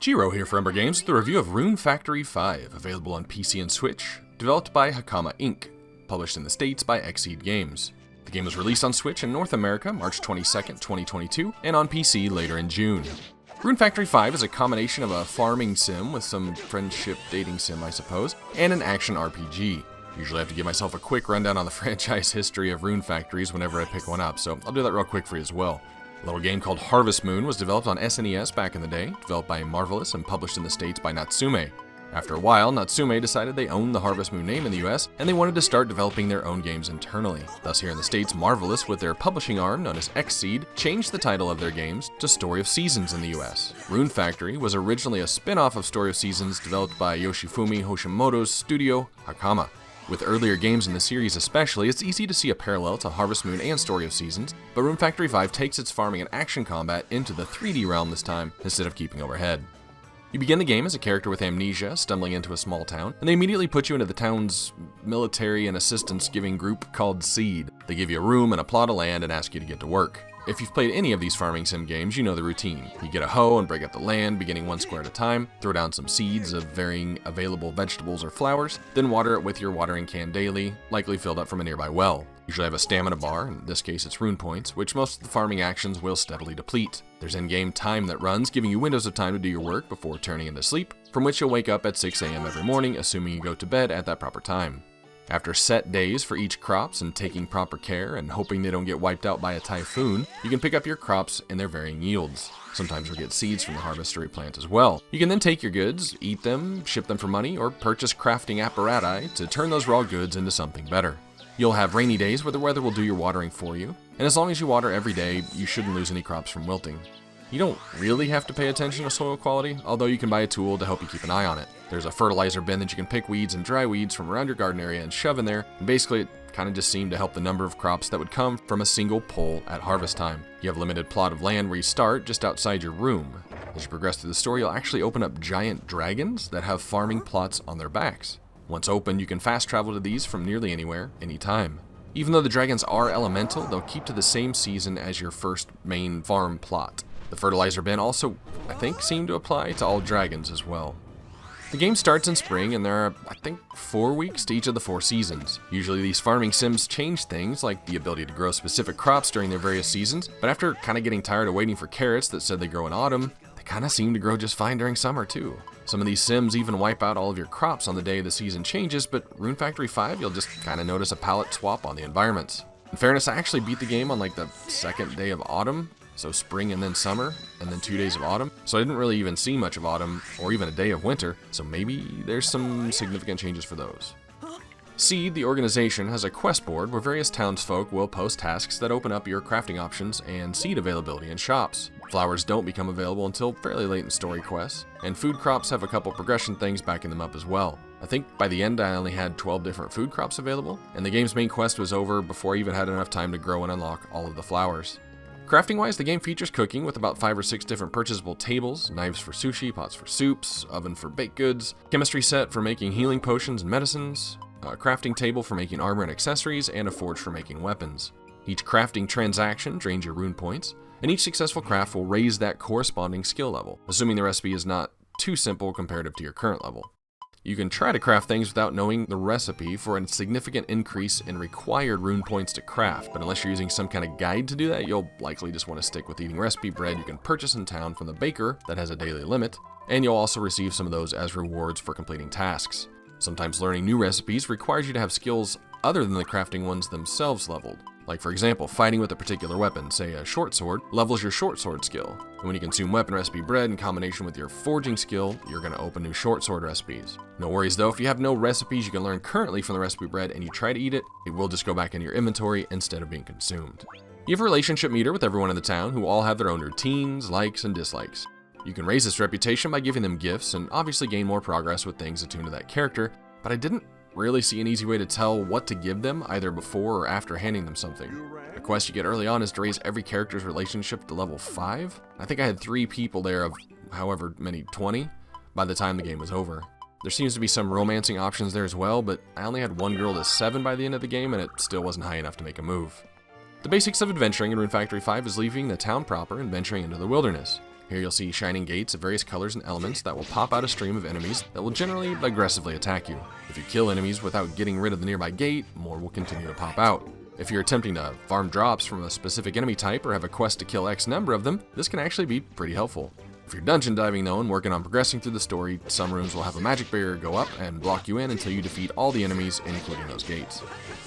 Jiro here for Umbra Games with a review of Rune Factory 5, available on PC and Switch, developed by Hakama Inc., published in the States by Xseed Games. The game was released on Switch in North America March 22nd, 2022, and on PC later in June. Rune Factory 5 is a combination of a farming sim with some friendship dating sim, I suppose, and an action RPG. Usually I have to give myself a quick rundown on the franchise history of Rune Factories whenever I pick one up, so I'll do that real quick for you as well. A little game called Harvest Moon was developed on SNES back in the day, developed by Marvelous and published in the States by Natsume. After a while, Natsume decided they owned the Harvest Moon name in the US, and they wanted to start developing their own games internally. Thus here in the States, Marvelous, with their publishing arm known as Xseed, changed the title of their games to Story of Seasons in the US. Rune Factory was originally a spin-off of Story of Seasons developed by Yoshifumi Hoshimoto's studio, Hakama. With earlier games in the series especially, it's easy to see a parallel to Harvest Moon and Story of Seasons, but Rune Factory 5 takes its farming and action combat into the 3D realm this time, instead of keeping overhead. You begin the game as a character with amnesia, stumbling into a small town, and they immediately put you into the town's military and assistance-giving group called Seed. They give you a room and a plot of land and ask you to get to work. If you've played any of these farming sim games, you know the routine. You get a hoe and break up the land, beginning one square at a time, throw down some seeds of varying available vegetables or flowers, then water it with your watering can daily, likely filled up from a nearby well. Usually have a stamina bar, in this case it's rune points, which most of the farming actions will steadily deplete. There's in-game time that runs, giving you windows of time to do your work before turning into sleep, from which you'll wake up at 6 a.m. every morning, assuming you go to bed at that proper time. After set days for each crops and taking proper care and hoping they don't get wiped out by a typhoon, you can pick up your crops in their varying yields. Sometimes you'll get seeds from the harvest to replant as well. You can then take your goods, eat them, ship them for money, or purchase crafting apparatus to turn those raw goods into something better. You'll have rainy days where the weather will do your watering for you, and as long as you water every day, you shouldn't lose any crops from wilting. You don't really have to pay attention to soil quality, although you can buy a tool to help you keep an eye on it. There's a fertilizer bin that you can pick weeds and dry weeds from around your garden area and shove in there, and basically it kind of just seemed to help the number of crops that would come from a single pull at harvest time. You have a limited plot of land where you start, just outside your room. As you progress through the story, you'll actually open up giant dragons that have farming plots on their backs. Once opened, you can fast travel to these from nearly anywhere, anytime. Even though the dragons are elemental, they'll keep to the same season as your first main farm plot. The fertilizer bin also, I think, seemed to apply to all dragons as well. The game starts in spring, and there are, I think, 4 weeks to each of the 4 seasons. Usually these farming sims change things, like the ability to grow specific crops during their various seasons, but after kind of getting tired of waiting for carrots that said they grow in autumn, they kind of seem to grow just fine during summer too. Some of these sims even wipe out all of your crops on the day the season changes, but Rune Factory 5, you'll just kind of notice a palette swap on the environments. In fairness, I actually beat the game on like the second day of autumn, so spring and then summer, and then 2 days of autumn. So I didn't really even see much of autumn, or even a day of winter, so maybe there's some significant changes for those. Seed, the organization, has a quest board where various townsfolk will post tasks that open up your crafting options and seed availability in shops. Flowers don't become available until fairly late in story quests, and food crops have a couple progression things backing them up as well. I think by the end I only had 12 different food crops available, and the game's main quest was over before I even had enough time to grow and unlock all of the flowers. Crafting-wise, the game features cooking with about 5 or 6 different purchasable tables, knives for sushi, pots for soups, oven for baked goods, chemistry set for making healing potions and medicines, a crafting table for making armor and accessories, and a forge for making weapons. Each crafting transaction drains your rune points, and each successful craft will raise that corresponding skill level, assuming the recipe is not too simple comparative to your current level. You can try to craft things without knowing the recipe for a significant increase in required rune points to craft, but unless you're using some kind of guide to do that, you'll likely just want to stick with eating recipe bread you can purchase in town from the baker that has a daily limit, and you'll also receive some of those as rewards for completing tasks. Sometimes learning new recipes requires you to have skills other than the crafting ones themselves leveled. Like for example, fighting with a particular weapon, say a short sword, levels your short sword skill. And when you consume weapon recipe bread in combination with your forging skill, you're going to open new short sword recipes. No worries though, if you have no recipes you can learn currently from the recipe bread and you try to eat it, it will just go back into your inventory instead of being consumed. You have a relationship meter with everyone in the town who all have their own routines, likes, and dislikes. You can raise this reputation by giving them gifts and obviously gain more progress with things attuned to that character, but I didn't really see an easy way to tell what to give them either before or after handing them something. The quest you get early on is to raise every character's relationship to level 5. I think I had 3 people there of however many, 20, by the time the game was over. There seems to be some romancing options there as well, but I only had 1 girl to 7 by the end of the game and it still wasn't high enough to make a move. The basics of adventuring in Rune Factory 5 is leaving the town proper and venturing into the wilderness. Here you'll see shining gates of various colors and elements that will pop out a stream of enemies that will generally aggressively attack you. If you kill enemies without getting rid of the nearby gate, more will continue to pop out. If you're attempting to farm drops from a specific enemy type or have a quest to kill X number of them, this can actually be pretty helpful. If you're dungeon diving though and working on progressing through the story, some rooms will have a magic barrier go up and block you in until you defeat all the enemies, including those gates.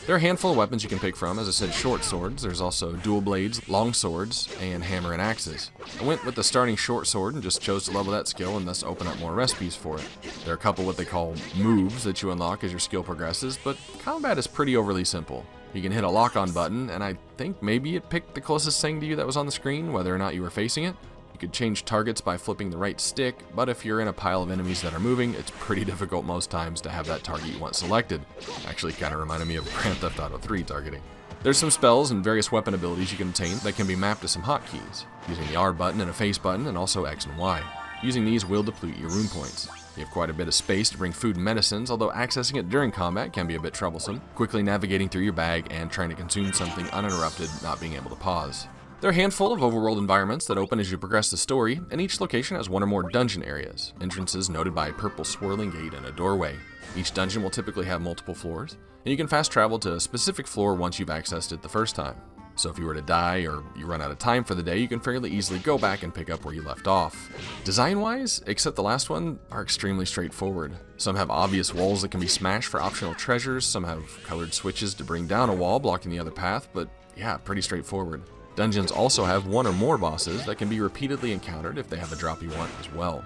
There are a handful of weapons you can pick from, as I said, short swords. There's also dual blades, long swords, and hammer and axes. I went with the starting short sword and just chose to level that skill and thus open up more recipes for it. There are a couple what they call moves that you unlock as your skill progresses, but combat is pretty overly simple. You can hit a lock-on button, and I think maybe it picked the closest thing to you that was on the screen, whether or not you were facing it. You could change targets by flipping the right stick, but if you're in a pile of enemies that are moving, it's pretty difficult most times to have that target you want selected. Actually, kind of reminded me of Grand Theft Auto 3 targeting. There's some spells and various weapon abilities you can obtain that can be mapped to some hotkeys, using the R button and a face button, and also X and Y. Using these will deplete your rune points. You have quite a bit of space to bring food and medicines, although accessing it during combat can be a bit troublesome, quickly navigating through your bag and trying to consume something uninterrupted, not being able to pause. There are a handful of overworld environments that open as you progress the story, and each location has one or more dungeon areas, entrances noted by a purple swirling gate and a doorway. Each dungeon will typically have multiple floors, and you can fast travel to a specific floor once you've accessed it the first time. So if you were to die or you run out of time for the day, you can fairly easily go back and pick up where you left off. Design-wise, except the last one, are extremely straightforward. Some have obvious walls that can be smashed for optional treasures, some have colored switches to bring down a wall blocking the other path, but yeah, pretty straightforward. Dungeons also have one or more bosses that can be repeatedly encountered if they have a drop you want as well.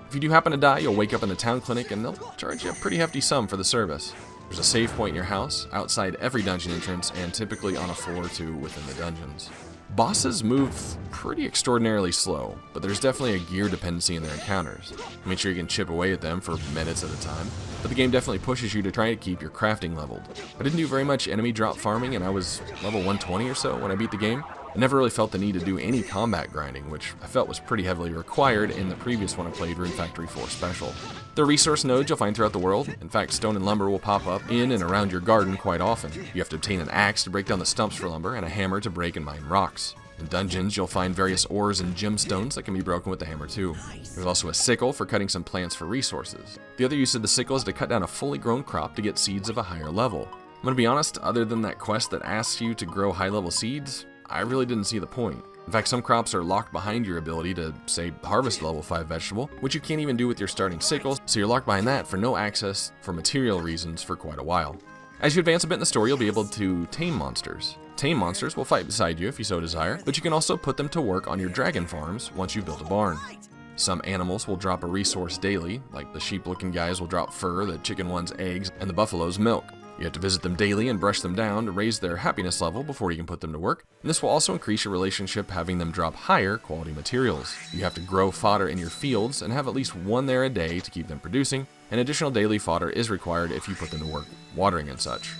If you do happen to die, you'll wake up in the town clinic and they'll charge you a pretty hefty sum for the service. There's a save point in your house, outside every dungeon entrance, and typically on a floor or two within the dungeons. Bosses move pretty extraordinarily slow, but there's definitely a gear dependency in their encounters. Make sure you can chip away at them for minutes at a time, but the game definitely pushes you to try to keep your crafting leveled. I didn't do very much enemy drop farming, and I was level 120 or so when I beat the game. I never really felt the need to do any combat grinding, which I felt was pretty heavily required in the previous one I played, Rune Factory 4 Special. The resource nodes you'll find throughout the world. In fact, stone and lumber will pop up in and around your garden quite often. You have to obtain an axe to break down the stumps for lumber and a hammer to break and mine rocks. In dungeons, you'll find various ores and gemstones that can be broken with the hammer too. There's also a sickle for cutting some plants for resources. The other use of the sickle is to cut down a fully grown crop to get seeds of a higher level. I'm gonna be honest, other than that quest that asks you to grow high-level seeds, I really didn't see the point. In fact, some crops are locked behind your ability to, say, harvest a level 5 vegetable, which you can't even do with your starting sickles, so you're locked behind that for no access for material reasons for quite a while. As you advance a bit in the story, you'll be able to tame monsters. Tame monsters will fight beside you if you so desire, but you can also put them to work on your dragon farms once you've built a barn. Some animals will drop a resource daily, like the sheep-looking guys will drop fur, the chicken ones eggs, and the buffaloes milk. You have to visit them daily and brush them down to raise their happiness level before you can put them to work, and this will also increase your relationship having them drop higher quality materials. You have to grow fodder in your fields and have at least one there a day to keep them producing, and additional daily fodder is required if you put them to work, watering and such.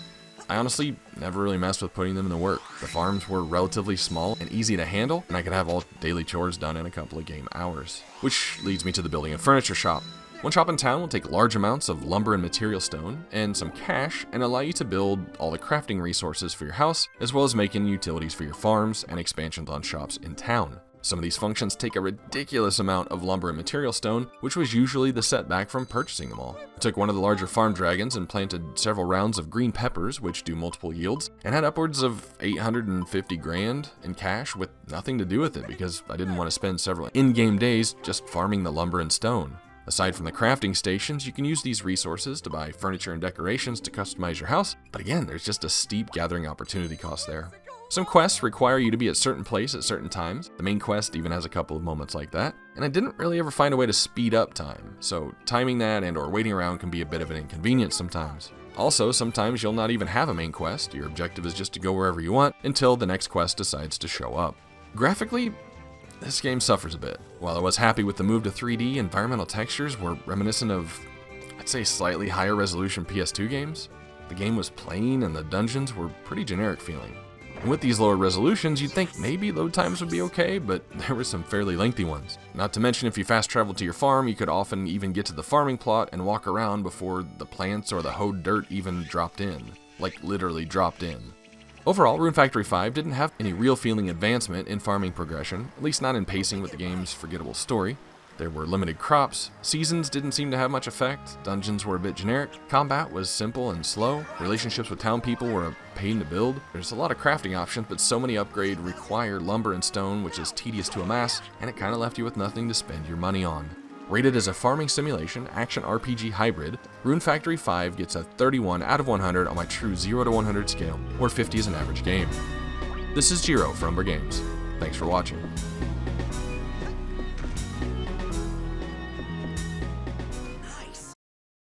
I honestly never really messed with putting them to work. The farms were relatively small and easy to handle, and I could have all daily chores done in a couple of game hours. Which leads me to the building and furniture shop. One shop in town will take large amounts of lumber and material stone and some cash and allow you to build all the crafting resources for your house, as well as making utilities for your farms and expansions on shops in town. Some of these functions take a ridiculous amount of lumber and material stone, which was usually the setback from purchasing them all. I took one of the larger farm dragons and planted several rounds of green peppers, which do multiple yields, and had upwards of 850 grand in cash with nothing to do with it because I didn't want to spend several in-game days just farming the lumber and stone. Aside from the crafting stations, you can use these resources to buy furniture and decorations to customize your house, but again, there's just a steep gathering opportunity cost there. Some quests require you to be at certain place at certain times. The main quest even has a couple of moments like that, and I didn't really ever find a way to speed up time, so timing that and or waiting around can be a bit of an inconvenience sometimes. Also, sometimes you'll not even have a main quest, your objective is just to go wherever you want until the next quest decides to show up. Graphically, this game suffers a bit. While I was happy with the move to 3D, environmental textures were reminiscent of, I'd say, slightly higher resolution PS2 games. The game was plain and the dungeons were pretty generic feeling. And with these lower resolutions, you'd think maybe load times would be okay, but there were some fairly lengthy ones. Not to mention if you fast traveled to your farm, you could often even get to the farming plot and walk around before the plants or the hoed dirt even dropped in. Like literally dropped in. Overall, Rune Factory 5 didn't have any real feeling advancement in farming progression, at least not in pacing with the game's forgettable story. There were limited crops, seasons didn't seem to have much effect, dungeons were a bit generic, combat was simple and slow, relationships with town people were a pain to build. There's a lot of crafting options, but so many upgrades require lumber and stone, which is tedious to amass, and it kinda left you with nothing to spend your money on. Rated as a farming simulation, action RPG hybrid, Rune Factory 5 gets a 31 out of 100 on my true 0 to 100 scale, where 50 is an average game. This is Jiro for Umbra Games. Thanks for watching.